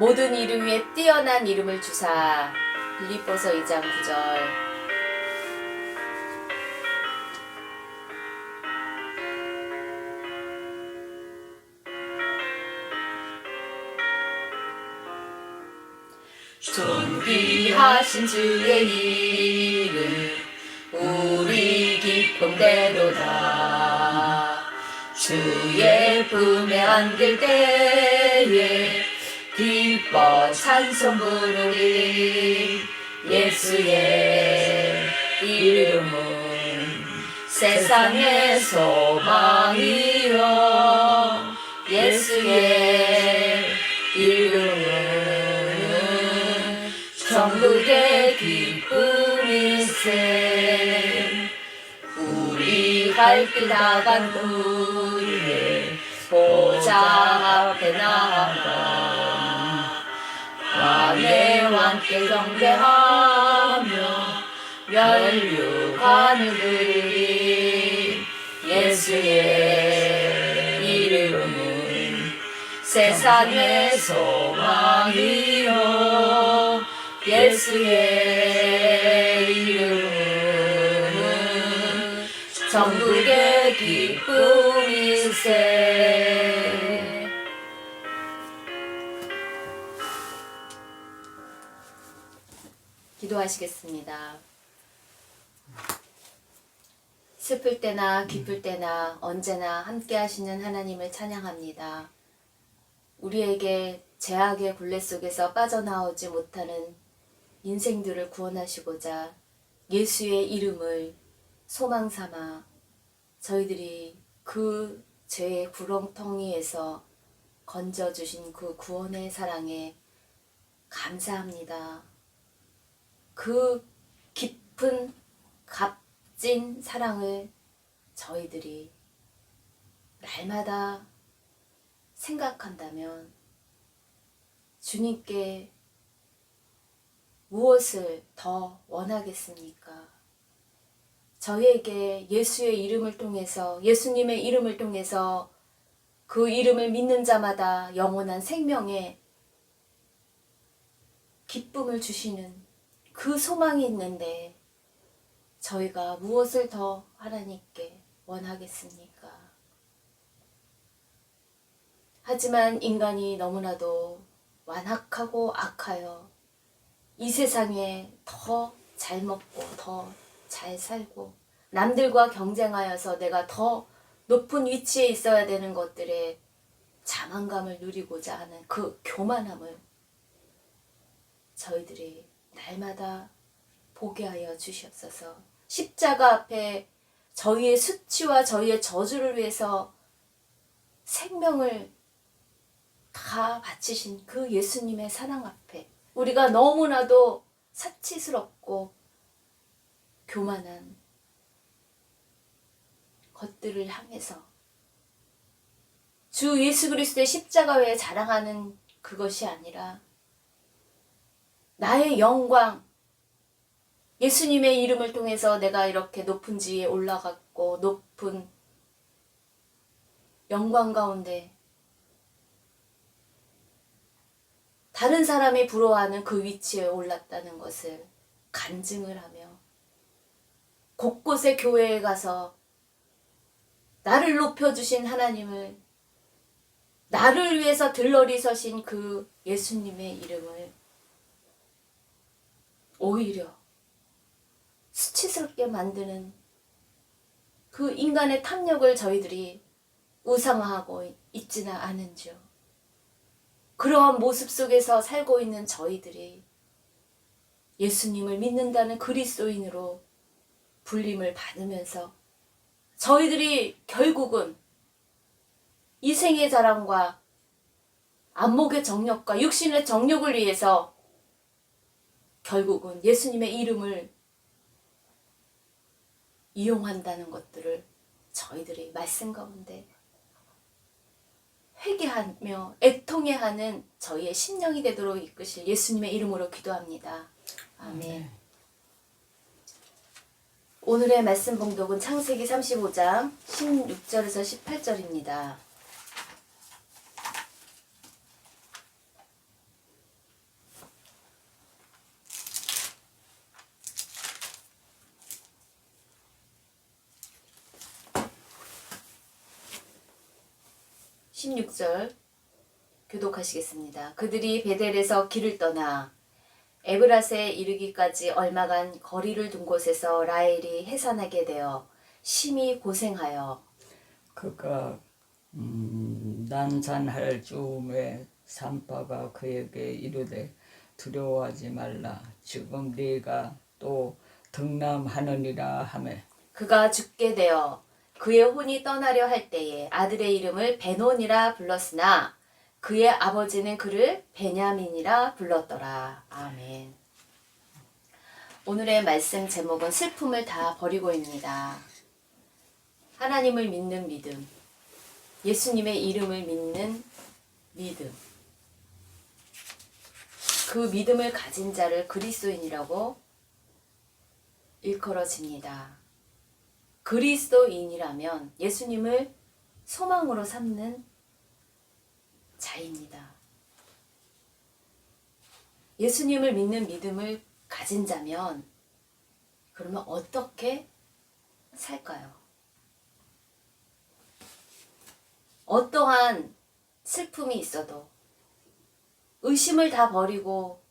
모든 이름 위에 뛰어난 이름을 주사. 빌립보서 2장 9절. 존귀하신 주의 이름 우리 기쁨대로다. 주의 품에 안길 때에 기뻐 찬송 부르리. 예수의 이름은 세상의 소망이요. 예수의 이름은 천국의 기쁨일세. 우리 갈 길 나간 후에 보좌 앞에 나아가 왕의 왕께 경배하며 면류관을 부르리. 예수의 이름은 세상의 소망이요. 예수의 이름은 천국의 기쁨일세. 기도하시겠습니다. 슬플 때나 기쁠 때나 언제나 함께 하시는 하나님을 찬양합니다. 우리에게 죄악의 굴레 속에서 빠져나오지 못하는 인생들을 구원하시고자 예수의 이름을 소망 삼아 저희들이 그 죄의 구렁텅이에서 건져주신 그 구원의 사랑에 감사합니다. 그 깊은 값진 사랑을 저희들이 날마다 생각한다면 주님께 무엇을 더 원하겠습니까? 저희에게 예수의 이름을 통해서, 예수님의 이름을 통해서 그 이름을 믿는 자마다 영원한 생명의 기쁨을 주시는 그 소망이 있는데 저희가 무엇을 더 하나님께 원하겠습니까? 하지만 인간이 너무나도 완악하고 악하여 이 세상에 더 잘 먹고 더 잘 살고 남들과 경쟁하여서 내가 더 높은 위치에 있어야 되는 것들에 자만감을 누리고자 하는 그 교만함을 저희들이 날마다 보게 하여 주시옵소서. 십자가 앞에 저희의 수치와 저희의 저주를 위해서 생명을 다 바치신 그 예수님의 사랑 앞에 우리가 너무나도 사치스럽고 교만한 것들을 향해서 주 예수 그리스도의 십자가 외에 자랑하는 그것이 아니라 나의 영광, 예수님의 이름을 통해서 내가 이렇게 높은 지위에 올라갔고 높은 영광 가운데 다른 사람이 부러워하는 그 위치에 올랐다는 것을 간증을 하며 곳곳에 교회에 가서 나를 높여주신 하나님을, 나를 위해서 들러리 서신 그 예수님의 이름을 오히려 수치스럽게 만드는 그 인간의 탐욕을 저희들이 우상화하고 있지는 않은지요. 그러한 모습 속에서 살고 있는 저희들이 예수님을 믿는다는 그리스도인으로 불림을 받으면서 저희들이 결국은 이 생의 자랑과 안목의 정욕과 육신의 정욕을 위해서 결국은 예수님의 이름을 이용한다는 것들을 저희들이 말씀 가운데 회개하며 애통해하는 저희의 심령이 되도록 이끄실 예수님의 이름으로 기도합니다. 아멘. 오늘의 말씀 봉독은 창세기 35장 16절에서 18절입니다. 16절 교독하시겠습니다. 그들이 베델에서 길을 떠나 에브라스에 이르기까지 얼마간 거리를 둔 곳에서 라헬이 해산하게 되어 심히 고생하여 그가 난산할 즈음에 산파가 그에게 이르되 두려워하지 말라. 지금 네가 또 등남하느니라 하매 그가 죽게 되어 그의 혼이 떠나려 할 때에 아들의 이름을 베논이라 불렀으나 그의 아버지는 그를 베냐민이라 불렀더라. 아멘. 오늘의 말씀 제목은 슬픔을 다 버리고입니다. 하나님을 믿는 믿음, 예수님의 이름을 믿는 믿음, 그 믿음을 가진 자를 그리스도인이라고 일컬어집니다. 그리스도인이라면 예수님을 소망으로 삼는 자입니다. 예수님을 믿는 믿음을 가진 자면 그러면 어떻게 살까요? 어떠한 슬픔이 있어도 의심을 다 버리고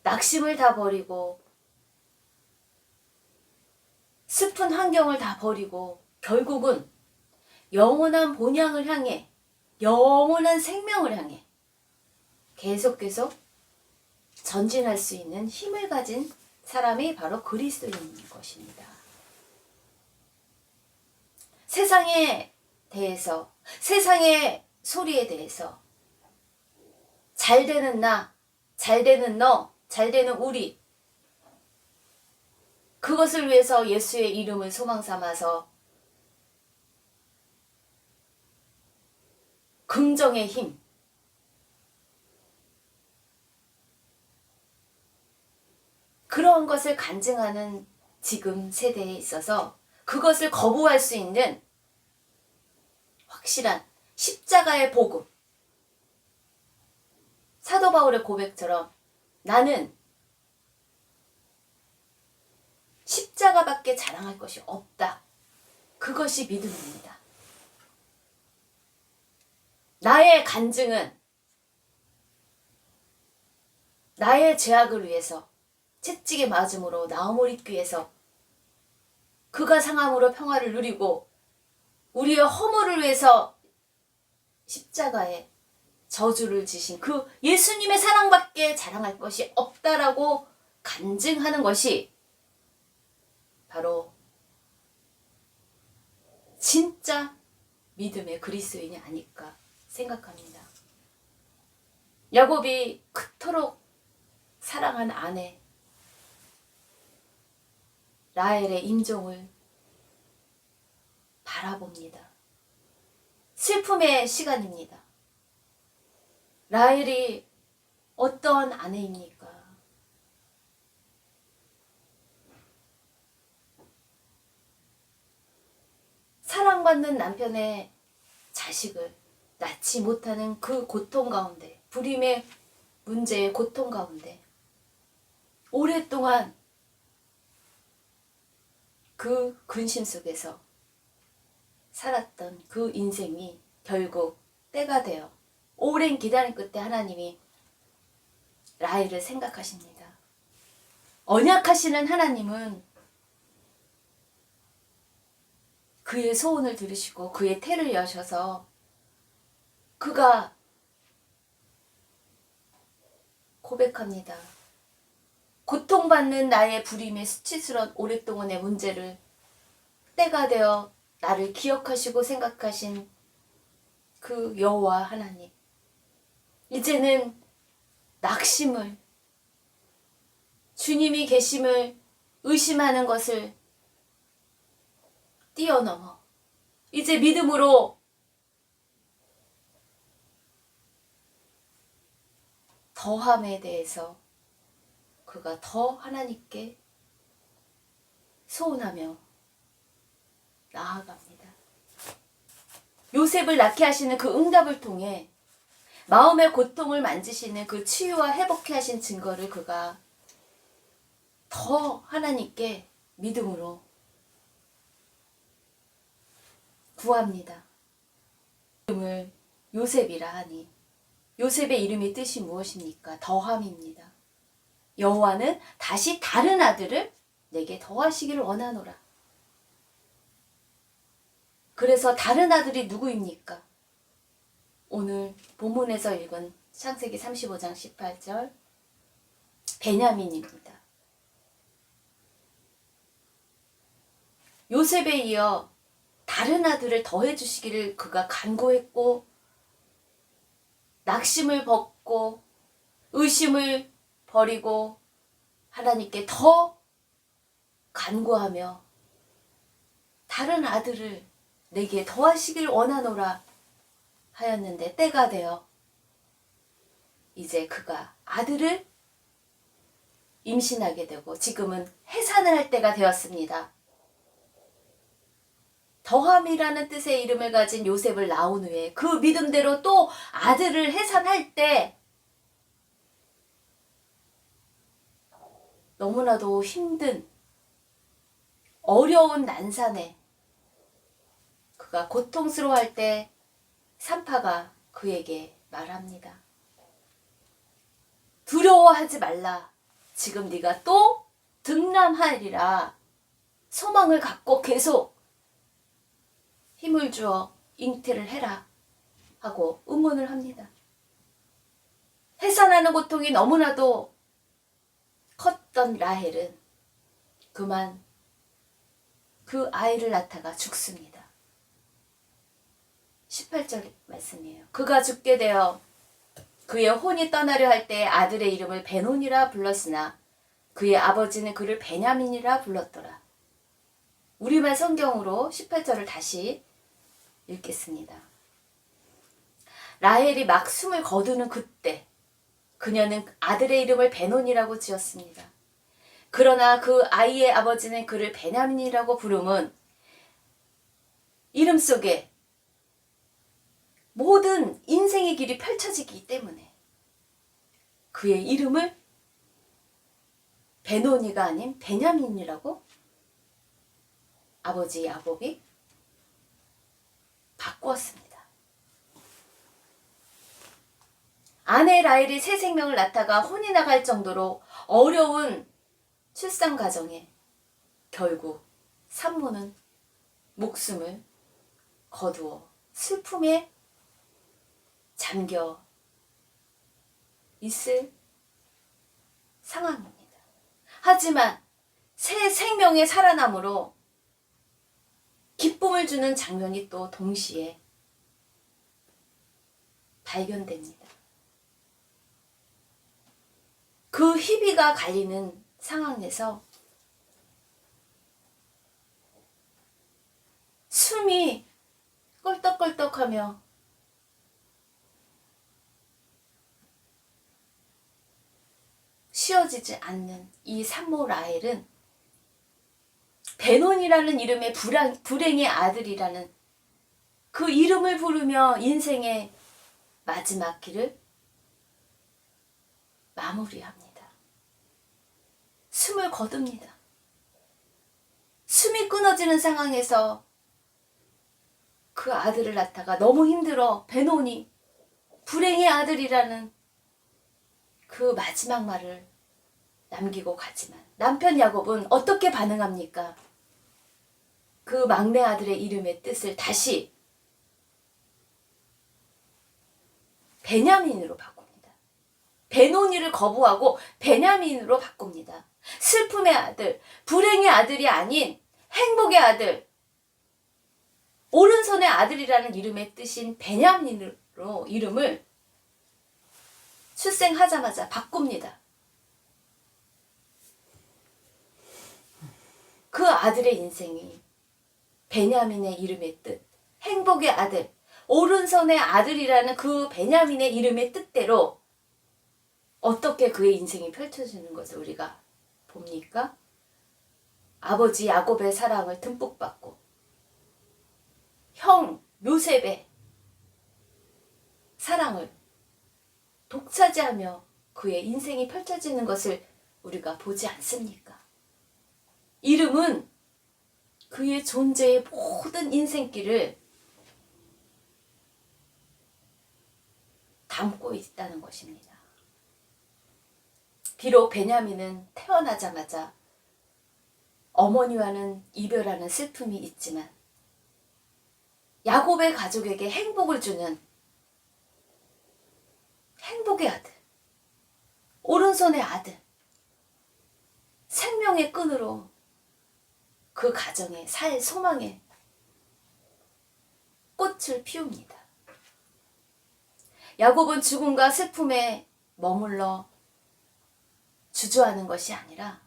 낙심을 다 버리고 슬픈 환경을 다 버리고 결국은 영원한 본향을 향해 영원한 생명을 향해 계속 전진할 수 있는 힘을 가진 사람이 바로 그리스도인인 것입니다. 세상에 대해서, 세상의 소리에 대해서 잘 되는 나, 잘 되는 너, 잘 되는 우리, 그것을 위해서 예수의 이름을 소망 삼아서 긍정의 힘, 그런 것을 간증하는 지금 세대에 있어서 그것을 거부할 수 있는 확실한 십자가의 복음, 사도 바울의 고백처럼 나는 십자가밖에 자랑할 것이 없다. 그것이 믿음입니다. 나의 간증은 나의 죄악을 위해서 채찍에 맞음으로 나음을 입기 위해서 그가 상함으로 평화를 누리고 우리의 허물을 위해서 십자가에 저주를 지신 그 예수님의 사랑밖에 자랑할 것이 없다라고 간증하는 것이 바로 진짜 믿음의 그리스도인이 아닐까 생각합니다. 야곱이 그토록 사랑한 아내 라헬의 임종을 바라봅니다. 슬픔의 시간입니다. 라헬이 어떠한 아내입니까? 사랑받는 남편의 자식을 낳지 못하는 그 고통 가운데, 불임의 문제의 고통 가운데 오랫동안 그 근심 속에서 살았던 그 인생이 결국 때가 되어 오랜 기다림 끝에 하나님이 라헬을 생각하십니다. 언약하시는 하나님은 그의 소원을 들으시고 그의 태를 여셔서 그가 고백합니다. 고통받는 나의 불임의 수치스러운 오랫동안의 문제를 때가 되어 나를 기억하시고 생각하신 그 여호와 하나님, 이제는 낙심을, 주님이 계심을 의심하는 것을 뛰어넘어 이제 믿음으로 더함에 대해서 그가 더 하나님께 소원하며 나아갑니다. 요셉을 낳게 하시는 그 응답을 통해 마음의 고통을 만지시는 그 치유와 회복케 하신 증거를 그가 더 하나님께 믿음으로 구합니다. 믿음을 요셉이라 하니 요셉의 이름의 뜻이 무엇입니까? 더함입니다. 여호와는 다시 다른 아들을 내게 더하시기를 원하노라. 그래서 다른 아들이 누구입니까? 오늘 본문에서 읽은 창세기 35장 18절 베냐민입니다. 요셉에 이어 다른 아들을 더해 주시기를 그가 간구했고 낙심을 벗고 의심을 버리고 하나님께 더 간구하며 다른 아들을 내게 더하시길 원하노라 하였는데 때가 되어 이제 그가 아들을 임신하게 되고 지금은 해산을 할 때가 되었습니다. 더함이라는 뜻의 이름을 가진 요셉을 낳은 후에 그 믿음대로 또 아들을 해산할 때 너무나도 힘든 어려운 난산에 그가 고통스러워할 때 산파가 그에게 말합니다. 두려워하지 말라. 지금 네가 또 등남하리라. 소망을 갖고 계속 힘을 주어 잉태를 해라 하고 응원을 합니다. 해산하는 고통이 너무나도 컸던 라헬은 그만 그 아이를 낳다가 죽습니다. 18절 말씀이에요. 그가 죽게 되어 그의 혼이 떠나려 할 때 아들의 이름을 베논이라 불렀으나 그의 아버지는 그를 베냐민이라 불렀더라. 우리말 성경으로 18절을 다시 읽겠습니다. 라헬이 막 숨을 거두는 그때 그녀는 아들의 이름을 베논이라고 지었습니다. 그러나 그 아이의 아버지는 그를 베냐민이라고 부름은 이름 속에 모든 인생의 길이 펼쳐지기 때문에 그의 이름을 베논이가 아닌 베냐민이라고 아버지 야곱이 바꾸었습니다. 아내 라헬이 새 생명을 낳다가 혼이 나갈 정도로 어려운 출산 과정에 결국 산모는 목숨을 거두어 슬픔에 잠겨 있을 상황입니다. 하지만 새 생명의 살아남으로 기쁨을 주는 장면이 또 동시에 발견됩니다. 그 희비가 갈리는 상황에서 숨이 껄떡껄떡하며 쉬어지지 않는 이 산모 라헬은 베논이라는 이름의 불행의 아들이라는 그 이름을 부르며 인생의 마지막 길을 마무리합니다. 숨을 거둡니다. 숨이 끊어지는 상황에서 그 아들을 낳다가 너무 힘들어 베논이 불행의 아들이라는 그 마지막 말을 남기고 가지만 남편 야곱은 어떻게 반응합니까? 그 막내 아들의 이름의 뜻을 다시 베냐민으로 바꿉니다. 베노니를 거부하고 베냐민으로 바꿉니다. 슬픔의 아들, 불행의 아들이 아닌 행복의 아들, 오른손의 아들이라는 이름의 뜻인 베냐민으로 이름을 출생하자마자 바꿉니다. 그 아들의 인생이 베냐민의 이름의 뜻, 행복의 아들, 오른손의 아들이라는 그 베냐민의 이름의 뜻대로 어떻게 그의 인생이 펼쳐지는 것을 우리가 봅니까? 아버지 야곱의 사랑을 듬뿍 받고 형 요셉의 사랑을 독차지하며 그의 인생이 펼쳐지는 것을 우리가 보지 않습니까? 이름은 그의 존재의 모든 인생길을 담고 있다는 것입니다. 비록 베냐민은 태어나자마자 어머니와는 이별하는 슬픔이 있지만 야곱의 가족에게 행복을 주는 행복의 아들, 오른손의 아들, 생명의 끈으로 그 가정의 살 소망의 꽃을 피웁니다. 야곱은 죽음과 슬픔에 머물러 주저하는 것이 아니라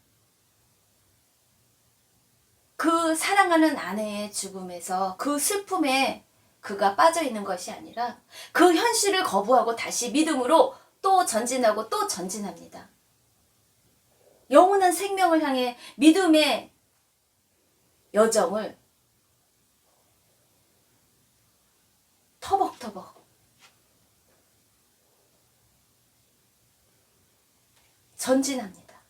그 사랑하는 아내의 죽음에서 그 슬픔에 그가 빠져 있는 것이 아니라 그 현실을 거부하고 다시 믿음으로 또 전진하고 또 전진합니다. 영원한 생명을 향해 믿음의 여정을 터벅터벅 전진합니다.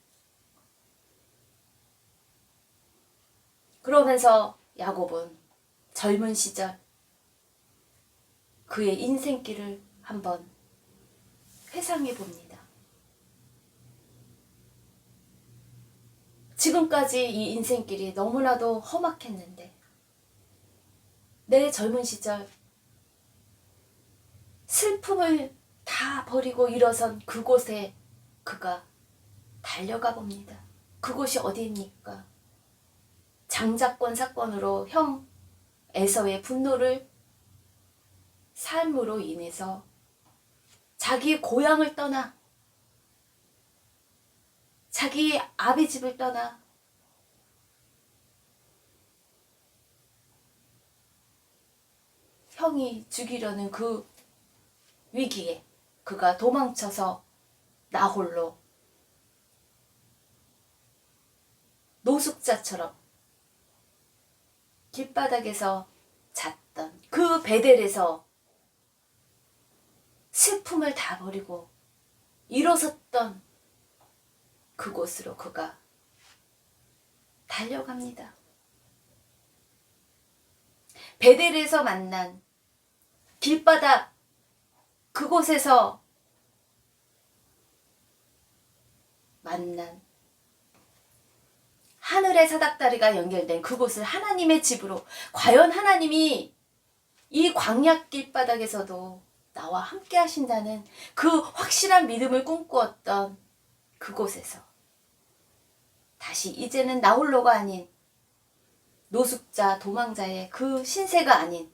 그러면서 야곱은 젊은 시절 그의 인생길을 한번 회상해 봅니다. 지금까지 이 인생길이 너무나도 험악했는데 내 젊은 시절 슬픔을 다 버리고 일어선 그곳에 그가 달려가 봅니다. 그곳이 어디입니까? 장자권 사건으로 형 에서의 분노를 삶으로 인해서 자기의 고향을 떠나 자기의 아비 집을 떠나 형이 죽이려는 그 위기에 그가 도망쳐서 나홀로 노숙자처럼 길바닥에서 잤던 그 베델에서 슬픔을 다 버리고 일어섰던 그곳으로 그가 달려갑니다. 베델에서 만난 길바닥 그곳에서 만난 하늘의 사닥다리가 연결된 그곳을 하나님의 집으로, 과연 하나님이 이 광야 길바닥에서도 나와 함께 하신다는 그 확실한 믿음을 꿈꾸었던 그곳에서 다시 이제는 나홀로가 아닌 노숙자 도망자의 그 신세가 아닌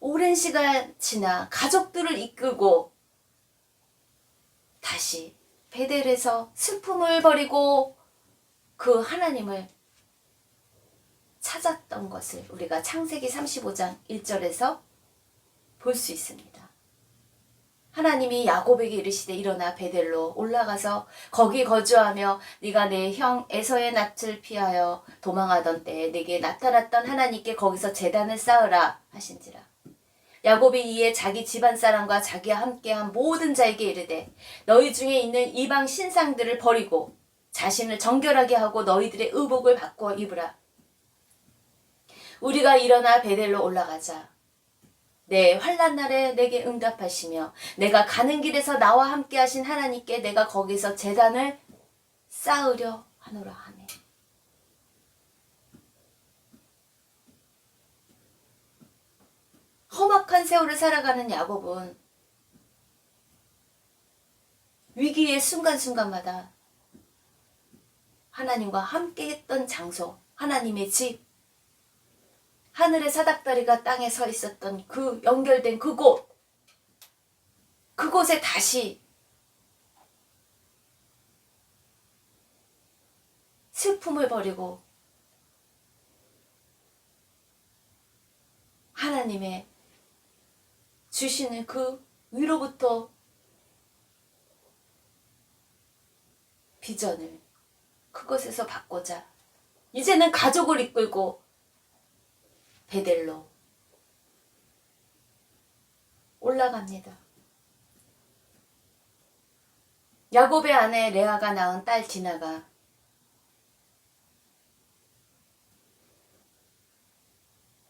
오랜 시간 지나 가족들을 이끌고 다시 베델에서 슬픔을 버리고 그 하나님을 찾았던 것을 우리가 창세기 35장 1절에서 볼 수 있습니다. 하나님이 야곱에게 이르시되 일어나 베델로 올라가서 거기 거주하며 네가 내 형 에서의 낯을 피하여 도망하던 때에 네게 나타났던 하나님께 거기서 제단을 쌓으라 하신지라. 야곱이 이에 자기 집안 사람과 자기와 함께한 모든 자에게 이르되 너희 중에 있는 이방 신상들을 버리고 자신을 정결하게 하고 너희들의 의복을 바꾸어 입으라. 우리가 일어나 베델로 올라가자. 내 환난 날에 내게 응답하시며 내가 가는 길에서 나와 함께 하신 하나님께 내가 거기서 제단을 쌓으려 하노라 하네. 험악한 세월을 살아가는 야곱은 위기의 순간순간마다 하나님과 함께 했던 장소, 하나님의 집, 하늘의 사닥다리가 땅에 서 있었던 그 연결된 그곳, 그곳에 다시 슬픔을 버리고 하나님의 주시는 그 위로부터 비전을 그곳에서 받고자 이제는 가족을 이끌고 베델로 올라갑니다. 야곱의 아내 레아가 낳은 딸 디나가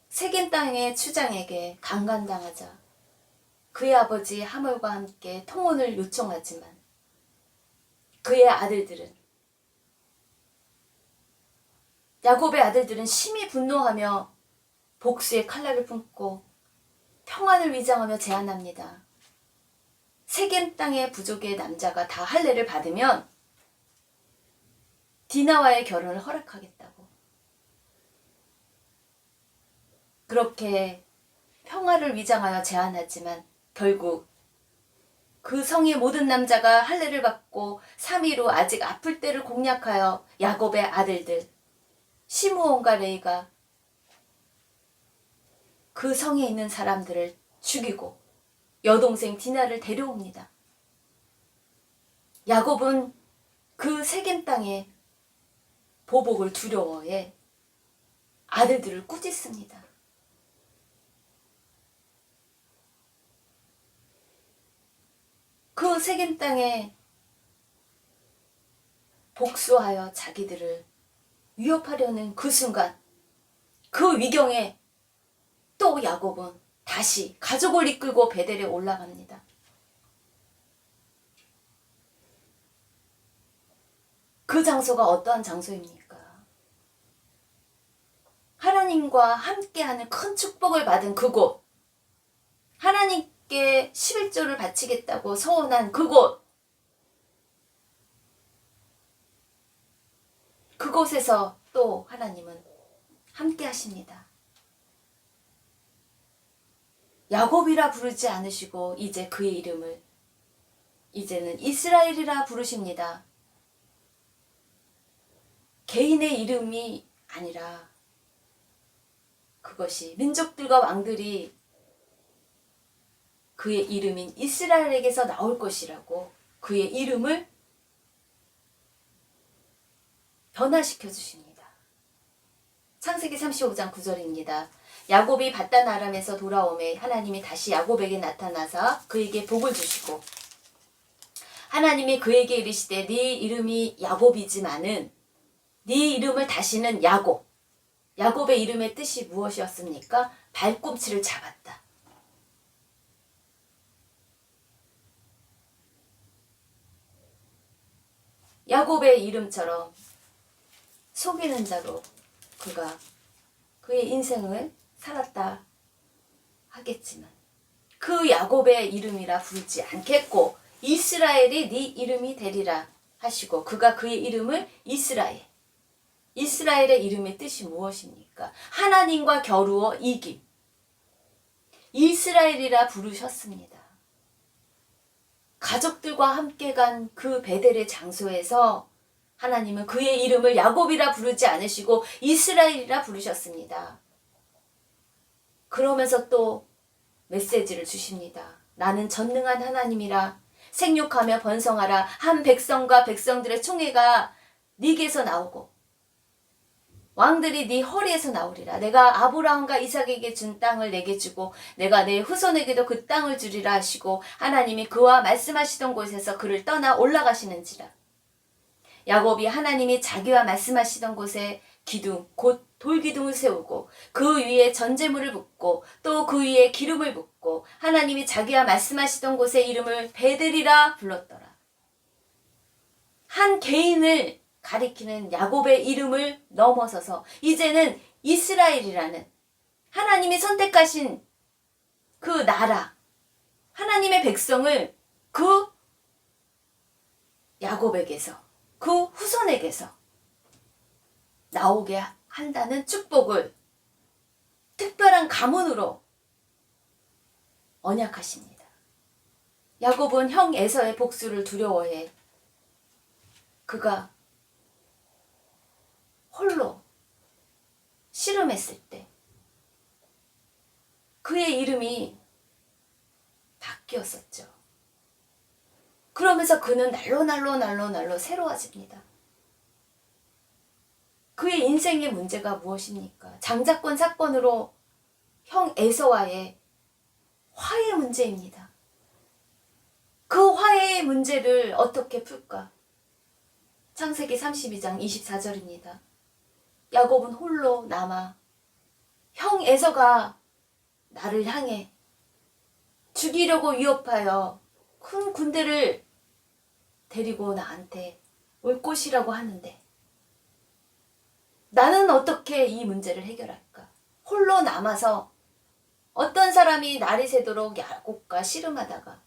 세겜 땅의 추장에게 강간당하자 그의 아버지 하몰과 함께 통혼을 요청하지만 그의 아들들은, 야곱의 아들들은 심히 분노하며 복수의 칼날을 품고 평안을 위장하며 제안합니다. 세겜 땅의 부족의 남자가 다 할례를 받으면 디나와의 결혼을 허락하겠다고. 그렇게 평화를 위장하여 제안하지만 결국 그 성의 모든 남자가 할례를 받고 3위로 아직 아플 때를 공략하여 야곱의 아들들 시므온과 레이가 그 성에 있는 사람들을 죽이고 여동생 디나를 데려옵니다. 야곱은 그 세겜 땅에 보복을 두려워해 아들들을 꾸짖습니다. 그 세겜 땅에 복수하여 자기들을 위협하려는 그 순간, 그 위경에 또 야곱은 다시 가족을 이끌고 베델에 올라갑니다. 그 장소가 어떠한 장소입니까? 하나님과 함께하는 큰 축복을 받은 그곳, 하나님께 11조를 바치겠다고 서원한 그곳, 그곳에서 또 하나님은 함께 하십니다. 야곱이라 부르지 않으시고 이제 그의 이름을 이제는 이스라엘이라 부르십니다. 개인의 이름이 아니라 그것이 민족들과 왕들이 그의 이름인 이스라엘에게서 나올 것이라고 그의 이름을 변화시켜 주십니다. 창세기 35장 9절입니다. 야곱이 밧단 아람에서 돌아오매 하나님이 다시 야곱에게 나타나사 그에게 복을 주시고 하나님이 그에게 이르시되 네 이름이 야곱이지만은 네 이름을 다시는 야곱. 야곱의 이름의 뜻이 무엇이었습니까? 발꿈치를 잡았다. 야곱의 이름처럼 속이는 자로 그가 그의 인생을 살았다 하겠지만 그 야곱의 이름이라 부르지 않겠고 이스라엘이 네 이름이 되리라 하시고 그가 그의 이름을 이스라엘. 이스라엘의 이름의 뜻이 무엇입니까? 하나님과 겨루어 이김. 이스라엘이라 부르셨습니다. 가족들과 함께 간 그 베델의 장소에서 하나님은 그의 이름을 야곱이라 부르지 않으시고 이스라엘이라 부르셨습니다. 그러면서 또 메시지를 주십니다. 나는 전능한 하나님이라 생육하며 번성하라. 한 백성과 백성들의 총회가 네게서 나오고 왕들이 네 허리에서 나오리라. 내가 아브라함과 이삭에게 준 땅을 내게 주고 내가 내 후손에게도 그 땅을 주리라 하시고 하나님이 그와 말씀하시던 곳에서 그를 떠나 올라가시는지라. 야곱이 하나님이 자기와 말씀하시던 곳에 기둥 곧 돌기둥을 세우고 그 위에 전제물을 붓고 또 그 위에 기름을 붓고 하나님이 자기와 말씀하시던 곳의 이름을 베들이라 불렀더라. 한 개인을 가리키는 야곱의 이름을 넘어서서 이제는 이스라엘이라는 하나님이 선택하신 그 나라, 하나님의 백성을 그 야곱에게서 그 후손에게서 나오게 한다는 축복을 특별한 가문으로 언약하십니다. 야곱은 형 에서의 복수를 두려워해 그가 홀로 씨름했을 때 그의 이름이 바뀌었었죠. 그러면서 그는 날로 새로워집니다. 그의 인생의 문제가 무엇입니까? 장자권 사건으로 형 에서와의 화해 문제입니다. 그 화해의 문제를 어떻게 풀까? 창세기 32장 24절입니다. 야곱은 홀로 남아 형 에서가 나를 향해 죽이려고 위협하여 큰 군대를 데리고 나한테 올 것이라고 하는데 나는 어떻게 이 문제를 해결할까? 홀로 남아서 어떤 사람이 날이 새도록 야곱과 씨름하다가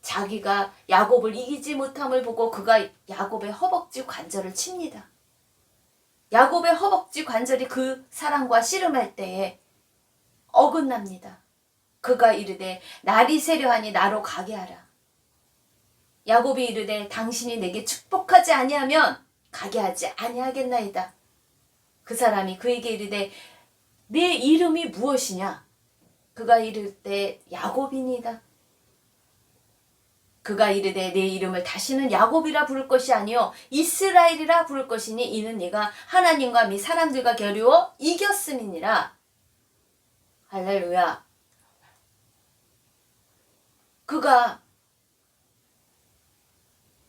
자기가 야곱을 이기지 못함을 보고 그가 야곱의 허벅지 관절을 칩니다. 야곱의 허벅지 관절이 그 사람과 씨름할 때에 어긋납니다. 그가 이르되 날이 새려하니 나로 가게 하라. 야곱이 이르되 당신이 내게 축복하지 아니하면 가게 하지 아니하겠나이다. 그 사람이 그에게 이르되 네 이름이 무엇이냐? 그가 이를 때 야곱이니이다. 그가 이르되 내 이름을 다시는 야곱이라 부를 것이 아니요 이스라엘이라 부를 것이니 이는 네가 하나님과 및 사람들과 겨루어 이겼음이니라. 할렐루야. 그가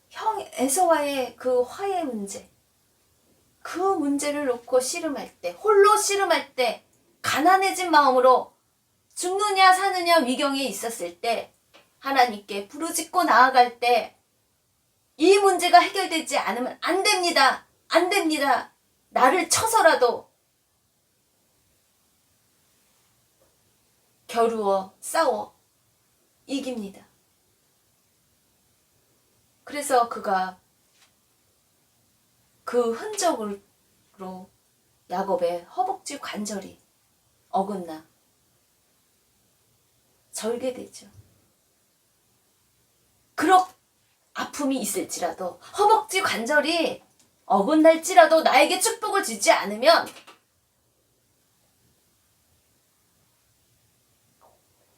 형 에서와의 그 화해 문제, 그 문제를 놓고 씨름할 때, 홀로 씨름할 때, 가난해진 마음으로 죽느냐 사느냐 위경에 있었을 때, 하나님께 부르짖고 나아갈 때, 이 문제가 해결되지 않으면 안 됩니다. 안 됩니다. 나를 쳐서라도 겨루어 싸워 이깁니다. 그래서 그가 그 흔적으로 야곱의 허벅지 관절이 어긋나 절개되죠. 그렇 아픔이 있을지라도 허벅지 관절이 어긋날지라도 나에게 축복을 주지 않으면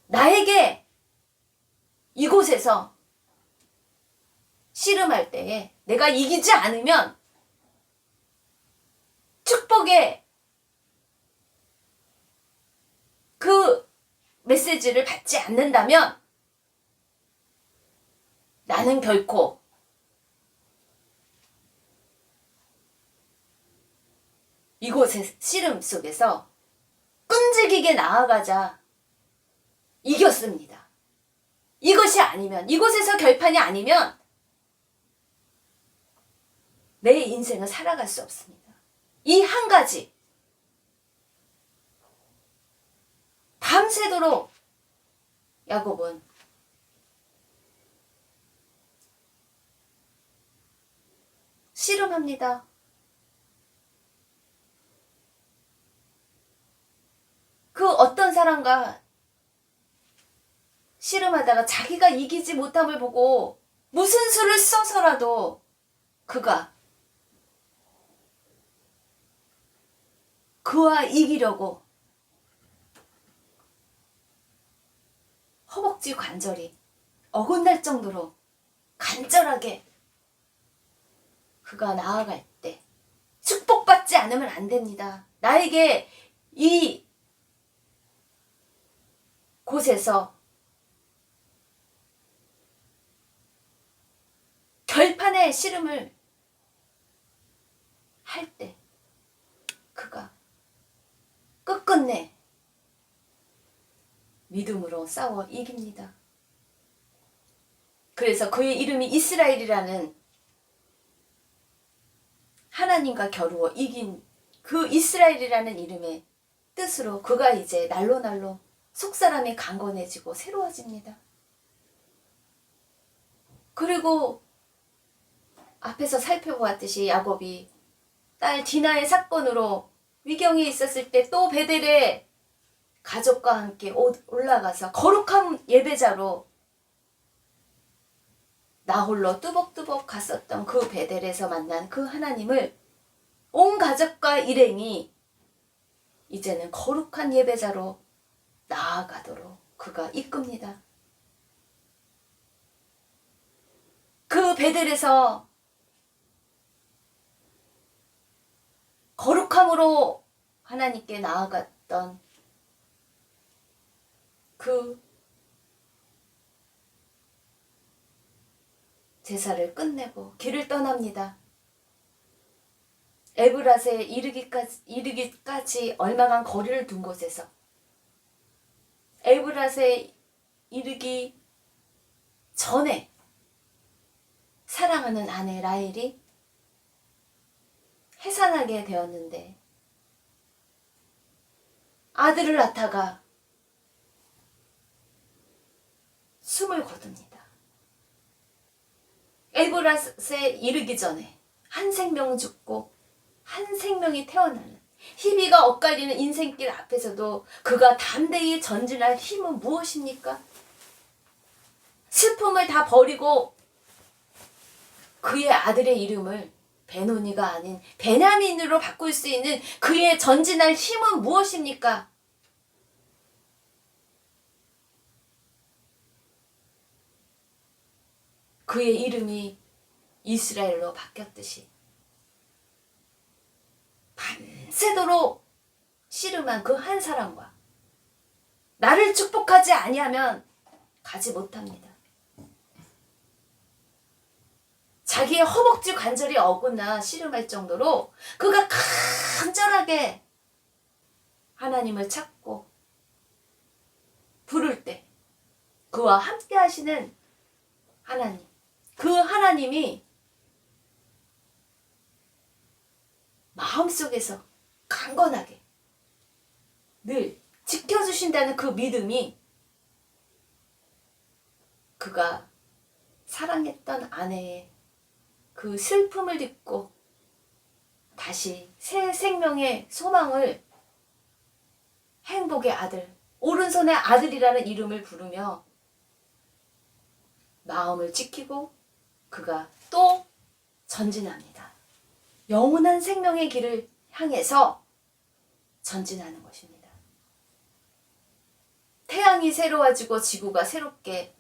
나에게 이곳에서 씨름할 때에 내가 이기지 않으면 축복의 그 메시지를 받지 않는다면 나는 결코 이곳의 씨름 속에서 끈질기게 나아가자 이겼습니다. 이것이 아니면, 이곳에서 결판이 아니면 내 인생을 살아갈 수 없습니다. 이 한 가지 밤새도록 야곱은 씨름합니다. 그 어떤 사람과 씨름하다가 자기가 이기지 못함을 보고 무슨 수를 써서라도 그가 그와 이기려고 허벅지 관절이 어긋날 정도로 간절하게 그가 나아갈 때 축복받지 않으면 안 됩니다. 나에게 이 곳에서 결판의 씨름을 할 때 그가 끝끝내 믿음으로 싸워 이깁니다. 그래서 그의 이름이 이스라엘이라는 하나님과 겨루어 이긴 그 이스라엘이라는 이름의 뜻으로 그가 이제 날로 속사람이 강건해지고 새로워집니다. 그리고 앞에서 살펴보았듯이 야곱이 딸 디나의 사건으로 위경에 있었을 때 또 베델에 가족과 함께 올라가서 거룩한 예배자로 나홀로 뚜벅뚜벅 갔었던 그 베델에서 만난 그 하나님을 온 가족과 일행이 이제는 거룩한 예배자로 나아가도록 그가 이끕니다. 그 베델에서 거룩함으로 하나님께 나아갔던 그 제사를 끝내고 길을 떠납니다. 에브라스에 이르기까지 얼마간 거리를 둔 곳에서 에브라스에 이르기 전에 사랑하는 아내 라헬이 해산하게 되었는데 아들을 낳다가 숨을 거둡니다. 에브라스에 이르기 전에 한 생명 죽고 한 생명이 태어나는 희비가 엇갈리는 인생길 앞에서도 그가 담대히 전진할 힘은 무엇입니까? 슬픔을 다 버리고 그의 아들의 이름을 베노니가 아닌 베냐민으로 바꿀 수 있는 그의 전진할 힘은 무엇입니까? 그의 이름이 이스라엘로 바뀌었듯이 밤새도록 씨름한 그 한 사람과 나를 축복하지 아니하면 가지 못합니다. 자기의 허벅지 관절이 어긋나 씨름할 정도로 그가 간절하게 하나님을 찾고 부를 때 그와 함께 하시는 하나님, 그 하나님이 마음속에서 강건하게 늘 지켜주신다는 그 믿음이 그가 사랑했던 아내의 그 슬픔을 딛고 다시 새 생명의 소망을 행복의 아들, 오른손의 아들이라는 이름을 부르며 마음을 지키고 그가 또 전진합니다. 영원한 생명의 길을 향해서 전진하는 것입니다. 태양이 새로워지고 지구가 새롭게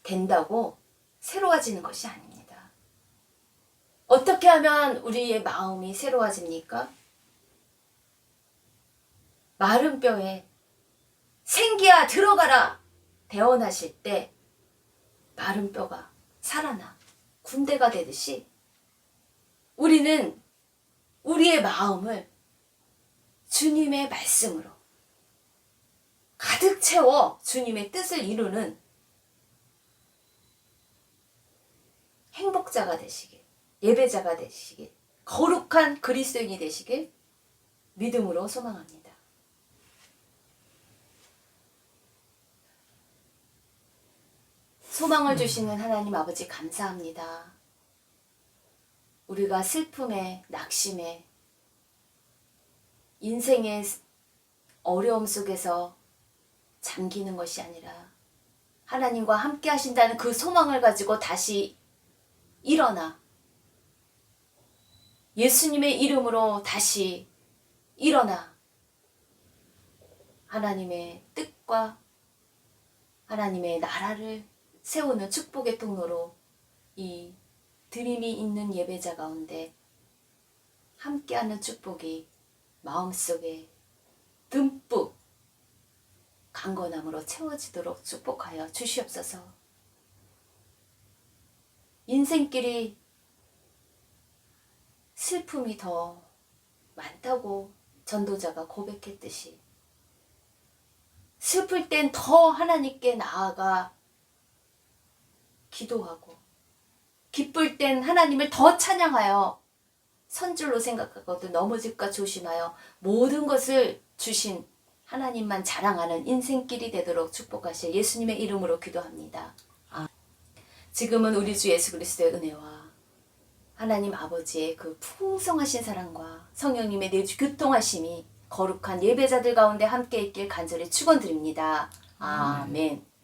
된다고 새로워지는 것이 아닙니다. 어떻게 하면 우리의 마음이 새로워집니까? 마른 뼈에 생기야 들어가라 대언하실 때 마른 뼈가 살아나 군대가 되듯이 우리는 우리의 마음을 주님의 말씀으로 가득 채워 주님의 뜻을 이루는 행복자가 되시길, 예배자가 되시길, 거룩한 그리스도인이 되시길 믿음으로 소망합니다. 소망을 주시는 하나님 아버지 감사합니다. 우리가 슬픔에, 낙심에, 인생의 어려움 속에서 잠기는 것이 아니라 하나님과 함께 하신다는 그 소망을 가지고 다시 일어나 예수님의 이름으로 다시 일어나 하나님의 뜻과 하나님의 나라를 세우는 축복의 통로로 이 드림이 있는 예배자 가운데 함께하는 축복이 마음속에 듬뿍 강건함으로 채워지도록 축복하여 주시옵소서. 인생길이 슬픔이 더 많다고 전도자가 고백했듯이 슬플 땐 더 하나님께 나아가 기도하고 기쁠 땐 하나님을 더 찬양하여 선줄로 생각하고도 넘어질까 조심하여 모든 것을 주신 하나님만 자랑하는 인생길이 되도록 축복하실 예수님의 이름으로 기도합니다. 지금은 우리 주 예수 그리스도의 은혜와 하나님 아버지의 그 풍성하신 사랑과 성령님의 내주 교통하심이 거룩한 예배자들 가운데 함께 있길 간절히 축원드립니다. 아멘.